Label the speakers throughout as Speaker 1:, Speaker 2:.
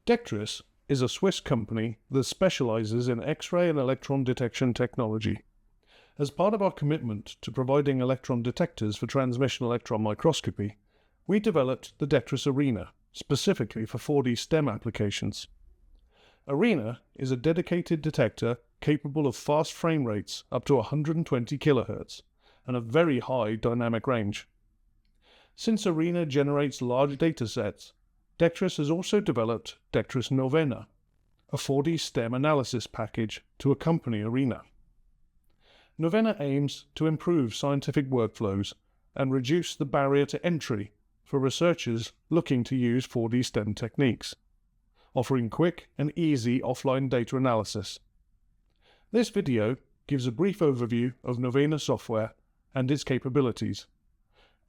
Speaker 1: DECTRIS is a Swiss company that specializes in X-ray and electron detection technology. As part of our commitment to providing electron detectors for transmission electron microscopy, we developed the DECTRIS ARINA specifically for 4D STEM applications. ARINA is a dedicated detector capable of fast frame rates up to 120 kHz and a very high dynamic range. Since ARINA generates large datasets, DECTRIS has also developed DECTRIS NOVENA, a 4D STEM analysis package to accompany ARINA. NOVENA aims to improve scientific workflows and reduce the barrier to entry for researchers looking to use 4D STEM techniques, offering quick and easy offline data analysis. This video gives a brief overview of NOVENA software and its capabilities,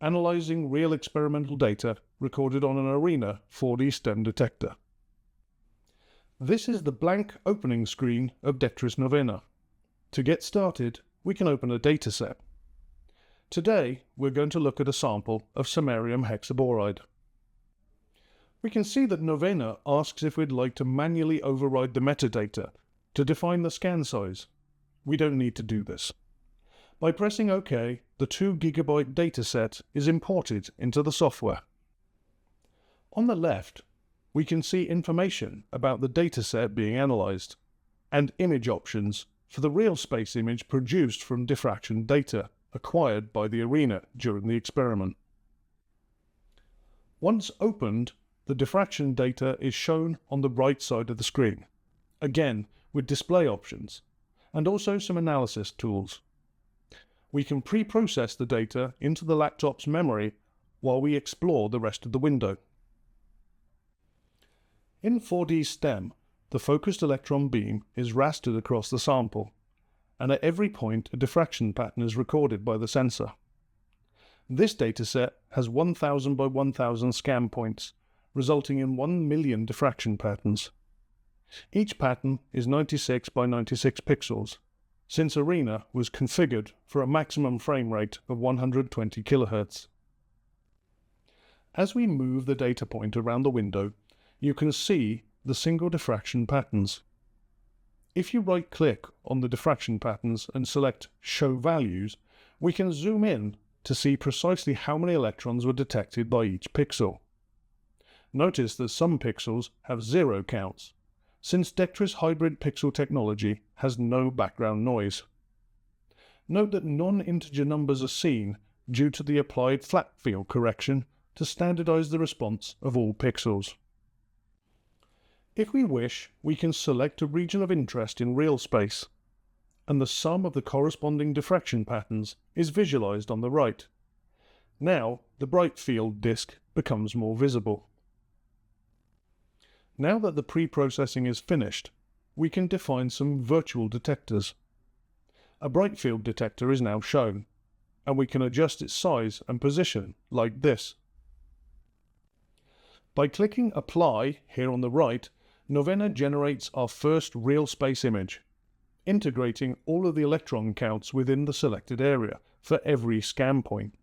Speaker 1: analyzing real experimental data recorded on an ARINA 4D STEM detector. This is the blank opening screen of DECTRIS NOVENA. To get started, we can open a dataset. Today, we're going to look at a sample of samarium hexaboride. We can see that NOVENA asks if we'd like to manually override the metadata to define the scan size. We don't need to do this. By pressing OK, the 2 GB dataset is imported into the software. On the left, we can see information about the dataset being analyzed and image options for the real space image produced from diffraction data acquired by the ARINA during the experiment. Once opened, the diffraction data is shown on the right side of the screen, again with display options, and also some analysis tools. We can pre-process the data into the laptop's memory while we explore the rest of the window. In 4D STEM, the focused electron beam is rastered across the sample, and at every point a diffraction pattern is recorded by the sensor. This dataset has 1000 by 1000 scan points, resulting in 1 million diffraction patterns. Each pattern is 96 by 96 pixels, since ARINA was configured for a maximum frame rate of 120 kHz. As we move the data point around the window, you can see the single diffraction patterns. If you right-click on the diffraction patterns and select Show Values, we can zoom in to see precisely how many electrons were detected by each pixel. Notice that some pixels have 0 counts, since DECTRIS hybrid pixel technology has no background noise. Note that non-integer numbers are seen due to the applied flat field correction to standardize the response of all pixels. If we wish, we can select a region of interest in real space, and the sum of the corresponding diffraction patterns is visualized on the right. Now, the bright field disk becomes more visible. Now that the pre-processing is finished, we can define some virtual detectors. A bright field detector is now shown, and we can adjust its size and position like this. By clicking Apply here on the right, NOVENA generates our first real space image, integrating all of the electron counts within the selected area for every scan point.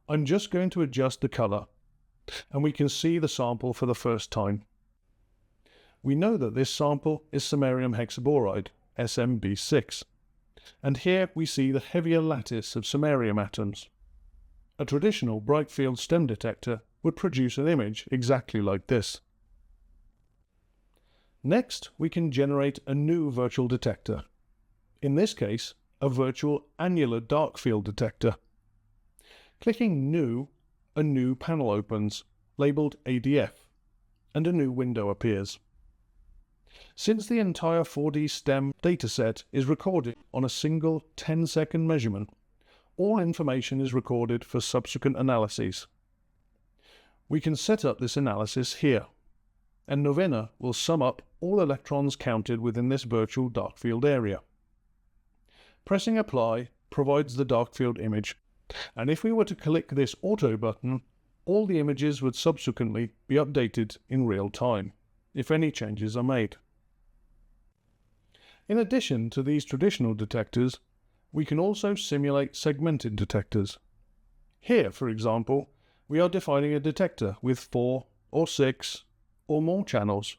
Speaker 1: I'm just going to adjust the color, and we can see the sample for the first time. We know that this sample is samarium hexaboride, SMB6, and here we see the heavier lattice of samarium atoms. A traditional bright field STEM detector would produce an image exactly like this. Next, we can generate a new virtual detector. In this case, a virtual annular dark field detector. Clicking New, a new panel opens, labeled ADF, and a new window appears. Since the entire 4D STEM dataset is recorded on a single 10-second measurement, all information is recorded for subsequent analyses. We can set up this analysis here, and NOVENA will sum up all electrons counted within this virtual dark field area. Pressing Apply provides the dark field image, and if we were to click this Auto button, all the images would subsequently be updated in real time, if any changes are made. In addition to these traditional detectors, we can also simulate segmented detectors. Here, for example, we are defining a detector with 4 or 6 or more channels.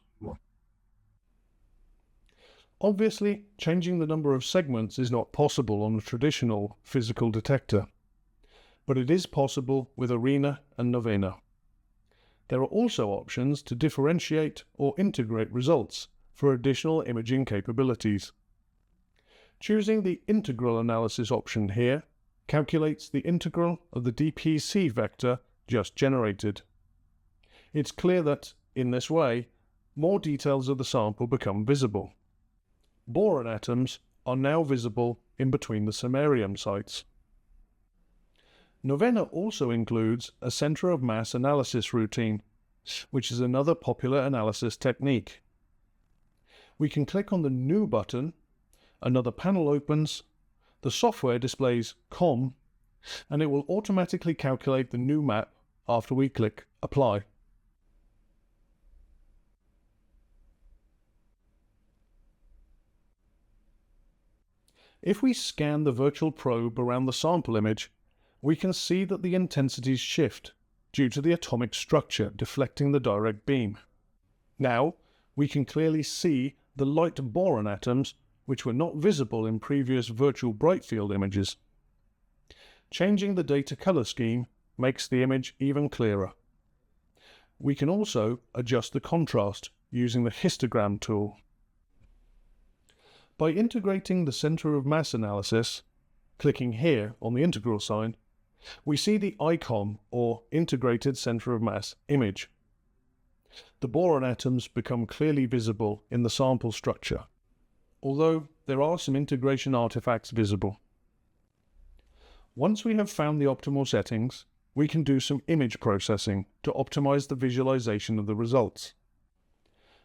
Speaker 1: Obviously, changing the number of segments is not possible on a traditional physical detector, but it is possible with ARINA and NOVENA. There are also options to differentiate or integrate results for additional imaging capabilities. Choosing the integral analysis option here calculates the integral of the DPC vector just generated. It's clear that, in this way, more details of the sample become visible. Boron atoms are now visible in between the samarium sites. NOVENA also includes a centre of mass analysis routine, which is another popular analysis technique. We can click on the New button, another panel opens, the software displays COM, and it will automatically calculate the new map after we click Apply. If we scan the virtual probe around the sample image, we can see that the intensities shift due to the atomic structure deflecting the direct beam. Now, we can clearly see the light boron atoms which were not visible in previous virtual bright field images. Changing the data color scheme makes the image even clearer. We can also adjust the contrast using the histogram tool. By integrating the centre of mass analysis, clicking here on the integral sign, we see the ICOM, or Integrated Centre of Mass image. The boron atoms become clearly visible in the sample structure, although there are some integration artifacts visible. Once we have found the optimal settings, we can do some image processing to optimize the visualization of the results.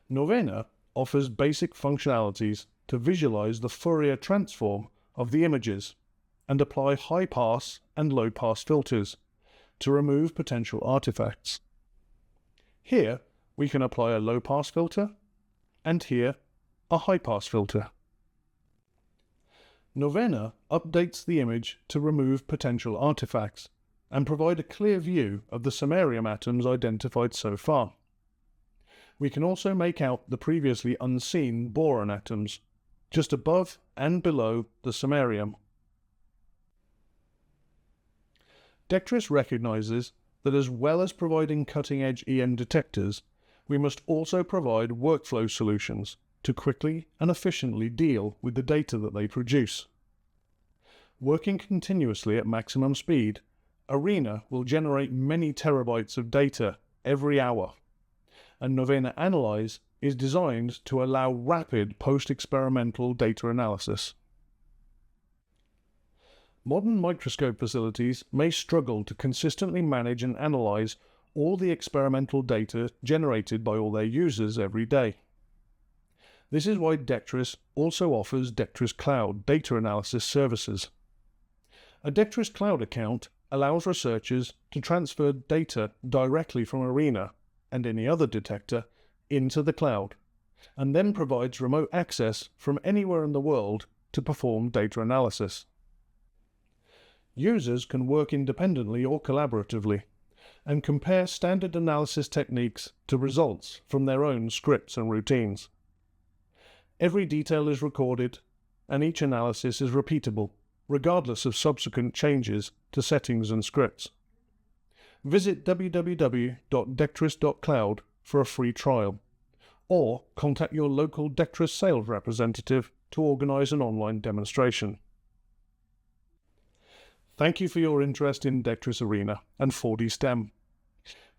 Speaker 1: NOVENA offers basic functionalities to visualize the Fourier transform of the images and apply high-pass and low-pass filters to remove potential artifacts. Here, we can apply a low-pass filter, and here, a high-pass filter. NOVENA updates the image to remove potential artifacts and provide a clear view of the samarium atoms identified so far. We can also make out the previously unseen boron atoms, just above and below the samarium. DECTRIS recognizes that as well as providing cutting-edge EM detectors, we must also provide workflow solutions to quickly and efficiently deal with the data that they produce. Working continuously at maximum speed, ARINA will generate many terabytes of data every hour, and NOVENA Analyze is designed to allow rapid post-experimental data analysis. Modern microscope facilities may struggle to consistently manage and analyze all the experimental data generated by all their users every day. This is why DECTRIS also offers DECTRIS Cloud data analysis services. A DECTRIS Cloud account allows researchers to transfer data directly from ARINA and any other detector into the cloud, and then provides remote access from anywhere in the world to perform data analysis. Users can work independently or collaboratively and compare standard analysis techniques to results from their own scripts and routines. Every detail is recorded, and each analysis is repeatable, regardless of subsequent changes to settings and scripts. Visit www.dectris.cloud for a free trial, or contact your local DECTRIS sales representative to organize an online demonstration. Thank you for your interest in DECTRIS ARINA and 4D STEM.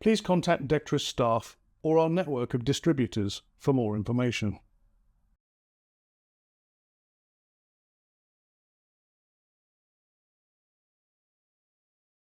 Speaker 1: Please contact DECTRIS staff or our network of distributors for more information.